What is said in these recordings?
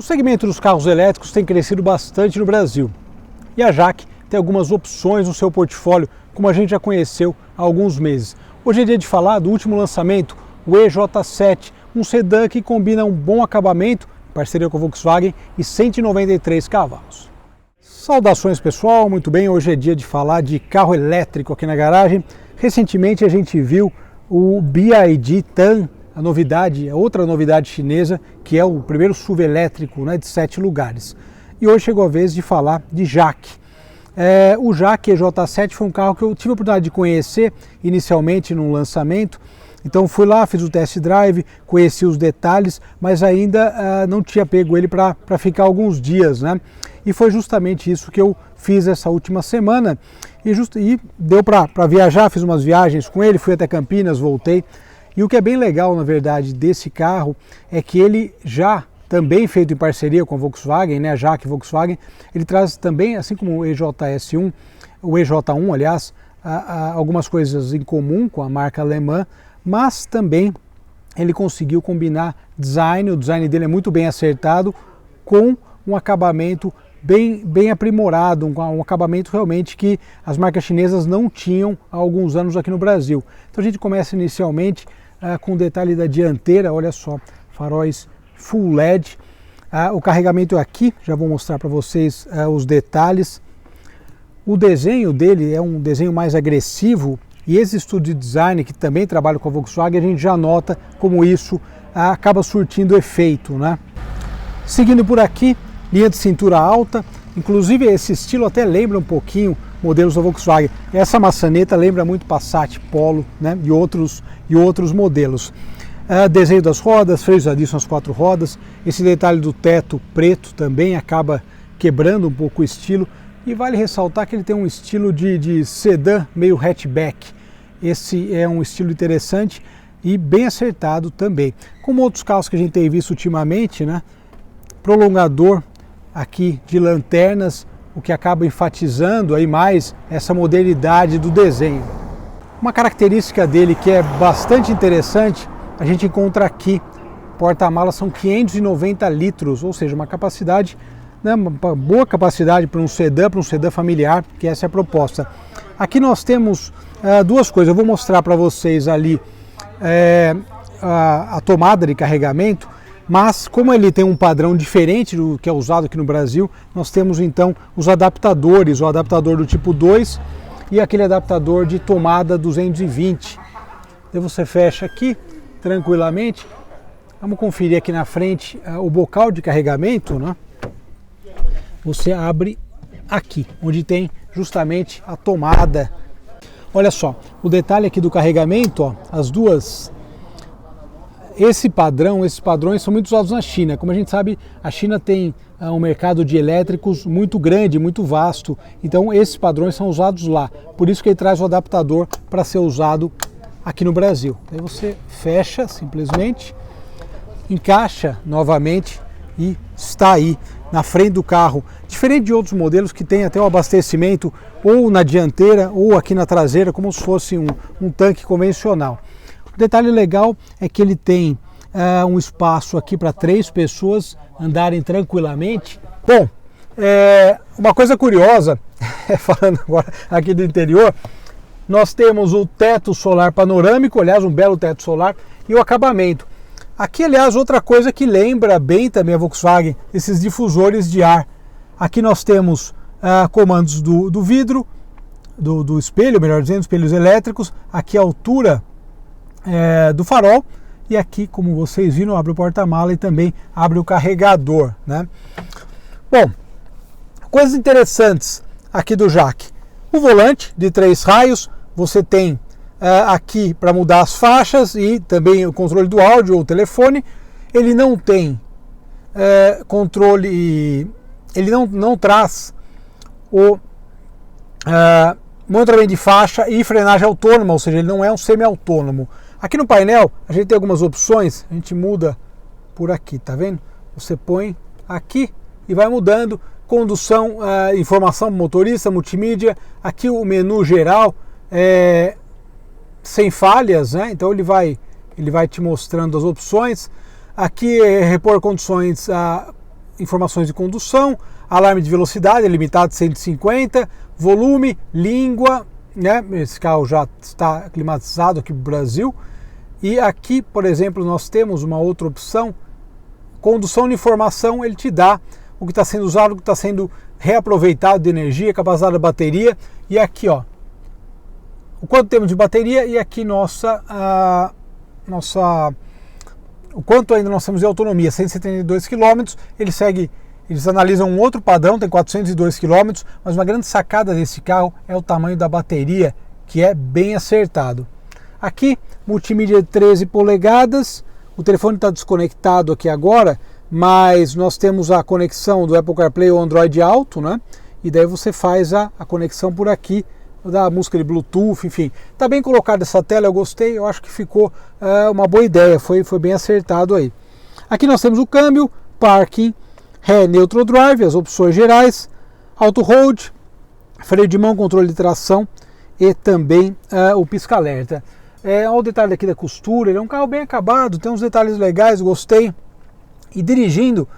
segmento dos carros elétricos tem crescido bastante no Brasil e a JAC tem algumas opções no seu portfólio, como a gente já conheceu há alguns meses. Hoje é dia de falar do último lançamento, o EJ7, um sedã que combina um bom acabamento, em parceria com a Volkswagen, e 193 cavalos. Saudações pessoal, muito bem, hoje é dia de falar de carro elétrico aqui na garagem. Recentemente a gente viu o BYD Tan, a novidade, a outra novidade chinesa, que é o primeiro SUV elétrico, né, de 7 lugares. E hoje chegou a vez de falar de JAC. O JAC EJ7 foi um carro que eu tive a oportunidade de conhecer inicialmente no lançamento. Então fui lá, fiz o test drive, conheci os detalhes, mas ainda não tinha pego ele para ficar alguns dias, né? E foi justamente isso que eu fiz essa última semana e deu para viajar, fiz umas viagens com ele, fui até Campinas, voltei. E o que é bem legal, na verdade, desse carro é que ele já também feito em parceria com a Volkswagen, né, a JAC Volkswagen, ele traz também, assim como o EJS1, o EJ1, aliás, algumas coisas em comum com a marca alemã, mas também ele conseguiu combinar design, o design dele é muito bem acertado, com um acabamento bem aprimorado, um acabamento realmente que as marcas chinesas não tinham há alguns anos aqui no Brasil. Então a gente começa inicialmente com o detalhe da dianteira, olha só, faróis Full LED, o carregamento é aqui, já vou mostrar para vocês os detalhes. O desenho dele é um desenho mais agressivo e esse estúdio de design, que também trabalha com a Volkswagen, a gente já nota como isso acaba surtindo efeito, né? Seguindo por aqui, linha de cintura alta, inclusive esse estilo até lembra um pouquinho modelos da Volkswagen. Essa maçaneta lembra muito Passat, Polo, né, e outros modelos. Desenho das rodas, freios a disco nas 4 rodas, esse detalhe do teto preto também acaba quebrando um pouco o estilo e vale ressaltar que ele tem um estilo de sedã meio hatchback. Esse é um estilo interessante e bem acertado também. Como outros carros que a gente tem visto ultimamente, né, prolongador aqui de lanternas, o que acaba enfatizando aí mais essa modernidade do desenho. Uma característica dele que é bastante interessante, a gente encontra aqui, porta-malas são 590 litros, ou seja, uma capacidade, né, uma boa capacidade para um sedã familiar, que essa é a proposta. Aqui nós temos duas coisas, eu vou mostrar para vocês ali a tomada de carregamento, mas como ele tem um padrão diferente do que é usado aqui no Brasil, nós temos então os adaptadores, o adaptador do tipo 2 e aquele adaptador de tomada 220. Então você fecha aqui tranquilamente. Vamos conferir aqui na frente o bocal de carregamento, né? Você abre aqui, onde tem justamente a tomada. Olha só, o detalhe aqui do carregamento, ó, esses padrões são muito usados na China. Como a gente sabe, a China tem um mercado de elétricos muito grande, muito vasto. Então esses padrões são usados lá. Por isso que ele traz o adaptador para ser usado aqui no Brasil. Aí você fecha simplesmente, encaixa novamente e está aí na frente do carro. Diferente de outros modelos que tem até o abastecimento ou na dianteira ou aqui na traseira, como se fosse um tanque convencional. O detalhe legal é que ele tem um espaço aqui para 3 pessoas andarem tranquilamente. Bom, uma coisa curiosa, falando agora aqui do interior, nós temos o teto solar panorâmico, aliás, um belo teto solar, e o acabamento. Aqui, aliás, outra coisa que lembra bem também a Volkswagen, esses difusores de ar. Aqui nós temos comandos do vidro, do espelho, melhor dizendo, espelhos elétricos. Aqui a altura do farol. E aqui, como vocês viram, abre o porta-mala e também abre o carregador, né? Bom, coisas interessantes aqui do JAC. O volante de 3 raios, você tem aqui para mudar as faixas e também o controle do áudio ou telefone. Ele não tem controle, ele não traz o monitoramento de faixa e frenagem autônoma, ou seja, ele não é um semi-autônomo. Aqui no painel a gente tem algumas opções, a gente muda por aqui, tá vendo? Você põe aqui e vai mudando, condução, informação motorista, multimídia, aqui o menu geral sem falhas, né? Então ele vai te mostrando as opções. Aqui repor condições informações de condução, alarme de velocidade, limitado de 150, volume, língua, né? Esse carro já está climatizado aqui no Brasil. E aqui, por exemplo, nós temos uma outra opção, condução de informação, ele te dá o que está sendo usado, o que está sendo reaproveitado de energia, capacidade da bateria, e aqui, ó, o quanto temos de bateria, e aqui o quanto ainda nós temos de autonomia, 172 km, eles analisam um outro padrão, tem 402 km, mas uma grande sacada desse carro é o tamanho da bateria, que é bem acertado. Aqui, multimídia de 13 polegadas, o telefone está desconectado aqui agora, mas nós temos a conexão do Apple CarPlay ou Android Auto, né? E daí você faz a conexão por aqui, da música de Bluetooth, enfim. Está bem colocada essa tela, eu gostei, eu acho que ficou uma boa ideia, foi bem acertado aí. Aqui nós temos o câmbio, parking, ré, neutral drive, as opções gerais, auto hold, freio de mão, controle de tração e também o pisca-alerta. Olha o detalhe aqui da costura, ele é um carro bem acabado, tem uns detalhes legais, gostei. E dirigindo,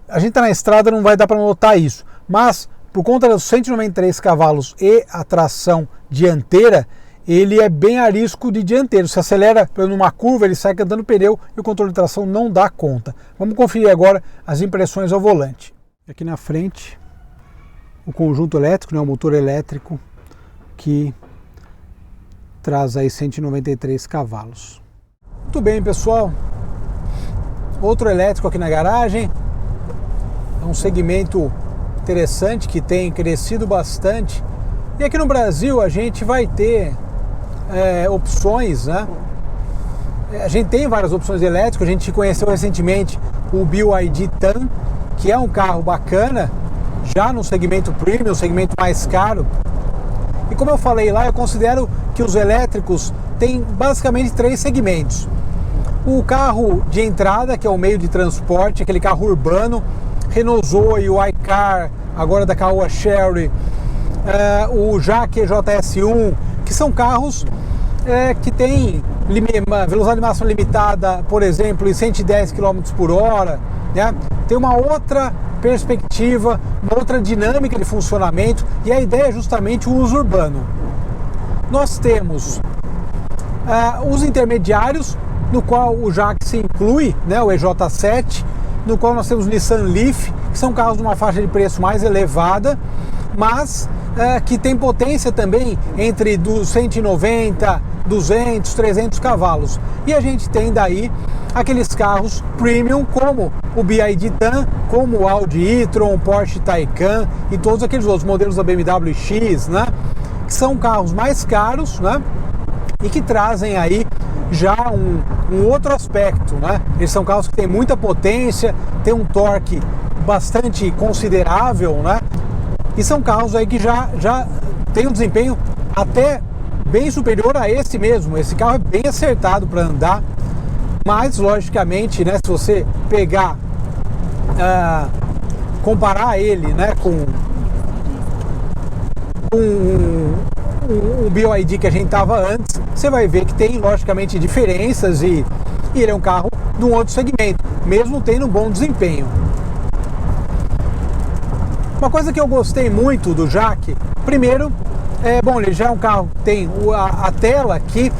a gente está na estrada, não vai dar para notar isso, mas por conta dos 193 cavalos e a tração dianteira, ele é bem arisco de dianteiro. Se acelera numa curva, ele sai cantando pneu e o controle de tração não dá conta. Vamos conferir agora as impressões ao volante. Aqui na frente, o conjunto elétrico, né, o motor elétrico, que traz aí 193 cavalos. Muito bem, pessoal. Outro elétrico aqui na garagem. É um segmento interessante que tem crescido bastante. E aqui no Brasil a gente vai ter opções, né? A gente tem várias opções de elétrico. A gente conheceu recentemente o BYD Tan, que é um carro bacana, já no segmento premium, segmento mais caro. E como eu falei lá, eu considero que os elétricos têm basicamente 3 segmentos. O carro de entrada, que é o meio de transporte, aquele carro urbano, Renault Zoe, o iCar, agora da Caoa Chery, o Jaque JS1, que são carros que têm velocidade máxima limitada, por exemplo, em 110 km por hora, né? Tem uma outra perspectiva, uma outra dinâmica de funcionamento, e a ideia é justamente o uso urbano. Nós temos os intermediários, no qual o Jaque se inclui, né, o EJ7, no qual nós temos o Nissan Leaf, que são carros de uma faixa de preço mais elevada, mas que tem potência também entre 190, 200, 300 cavalos. E a gente tem daí aqueles carros premium como o BYD Tan, como o Audi e-tron, o Porsche Taycan e todos aqueles outros modelos da BMW X, né? Que são carros mais caros, né? E que trazem aí já um outro aspecto, né? Eles são carros que têm muita potência, tem um torque bastante considerável, né? E são carros aí que já tem um desempenho até bem superior a esse mesmo. Esse carro é bem acertado para andar, mas logicamente, né, se você pegar, comparar ele, né, com o BYD que a gente estava antes, você vai ver que tem logicamente diferenças e ele é um carro de um outro segmento, mesmo tendo um bom desempenho. Uma coisa que eu gostei muito do Jaque, primeiro, ele já é um carro que tem a tela aqui,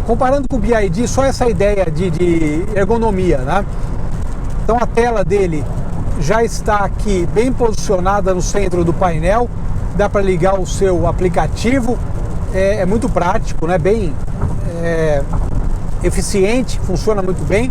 comparando com o BYD, só essa ideia de ergonomia, né? Então a tela dele já está aqui bem posicionada no centro do painel, dá para ligar o seu aplicativo, é muito prático, né? Bem eficiente, funciona muito bem.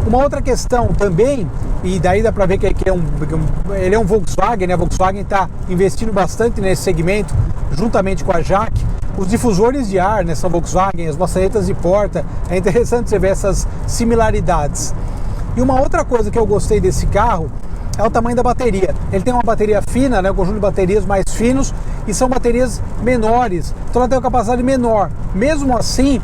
Uma outra questão também, e daí dá para ver que ele é um Volkswagen, né? A Volkswagen está investindo bastante nesse segmento, juntamente com a Jaque. Os difusores de ar, né, são Volkswagen, as maçanetas de porta, é interessante você ver essas similaridades. E uma outra coisa que eu gostei desse carro é o tamanho da bateria. Ele tem uma bateria fina, né, um conjunto de baterias mais finos, e são baterias menores, então ela tem uma capacidade menor. Mesmo assim,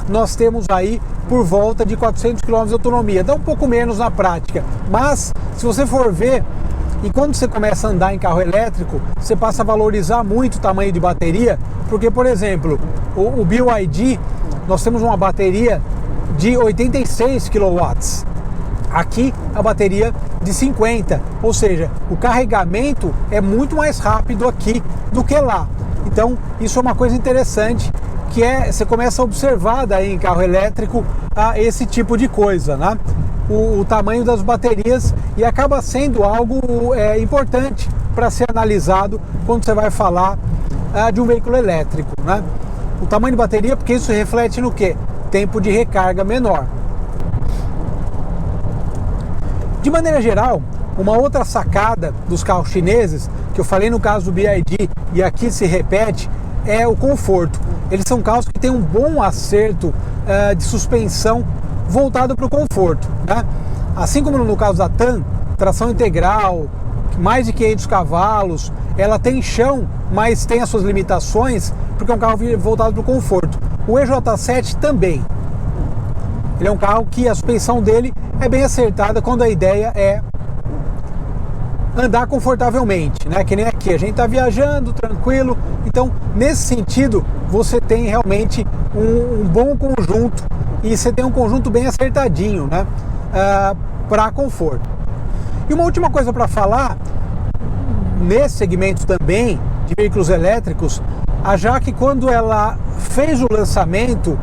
nós temos aí por volta de 400 km de autonomia, dá um pouco menos na prática, mas se você for ver, e quando você começa a andar em carro elétrico, você passa a valorizar muito o tamanho de bateria, porque, por exemplo, o BYD, nós temos uma bateria de 86 kW. Aqui a bateria de 50, ou seja, o carregamento é muito mais rápido aqui do que lá. Então isso é uma coisa interessante, que você começa a observar daí em carro elétrico esse tipo de coisa, né? O tamanho das baterias, e acaba sendo algo importante para ser analisado quando você vai falar de um veículo elétrico, né? O tamanho de bateria, porque isso reflete no quê? Tempo de recarga menor. De maneira geral, uma outra sacada dos carros chineses, que eu falei no caso do BYD e aqui se repete, é o conforto. Eles são carros que têm um bom acerto de suspensão voltado para o conforto, né? Assim como no caso da TAN, tração integral, mais de 500 cavalos, ela tem chão, mas tem as suas limitações, porque é um carro voltado para o conforto. O EJ7 também. Ele é um carro que a suspensão dele é bem acertada quando a ideia é andar confortavelmente, né? Que nem aqui, a gente está viajando tranquilo. Então, nesse sentido, você tem realmente um bom conjunto, e você tem um conjunto bem acertadinho, né? Para conforto. E uma última coisa para falar, nesse segmento também de veículos elétricos, a Jaque, quando ela fez o lançamento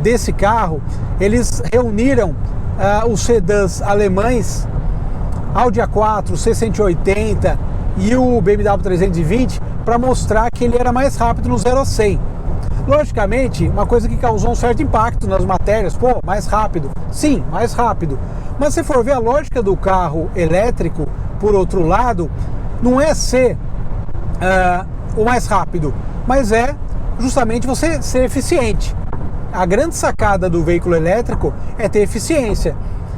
desse carro, eles reuniram os sedãs alemães Audi A4, C180 e o BMW 320 para mostrar que ele era mais rápido no 0 a 100. Logicamente, uma coisa que causou um certo impacto nas matérias, pô, mais rápido. Sim, mais rápido. Mas se for ver a lógica do carro elétrico, por outro lado, não é ser o mais rápido, mas é justamente você ser eficiente. A grande sacada do veículo elétrico é ter eficiência.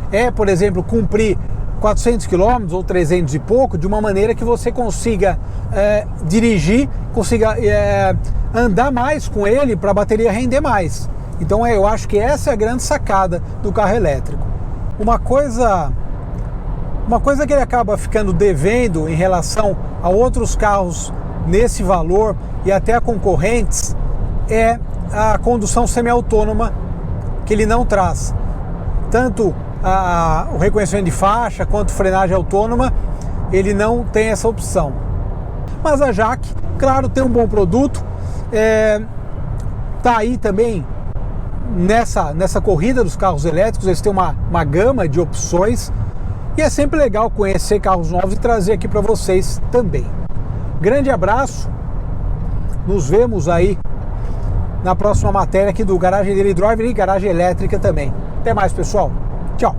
É, por exemplo, cumprir 400 km ou 300 e pouco de uma maneira que você consiga dirigir, consiga andar mais com ele para a bateria render mais. Então eu acho que essa é a grande sacada do carro elétrico. Uma coisa que ele acaba ficando devendo em relação a outros carros nesse valor e até a concorrentes é a condução semi-autônoma, que ele não traz. Tanto o reconhecimento de faixa quanto frenagem autônoma, ele não tem essa opção. Mas a Jaque, claro, tem um bom produto, tá aí também nessa corrida dos carros elétricos. Eles têm uma gama de opções, e é sempre legal conhecer carros novos e trazer aqui para vocês também. Grande abraço, nos vemos aí na próxima matéria aqui do Garagem Daily Driver e Garagem Elétrica também. Até mais, pessoal. Tchau.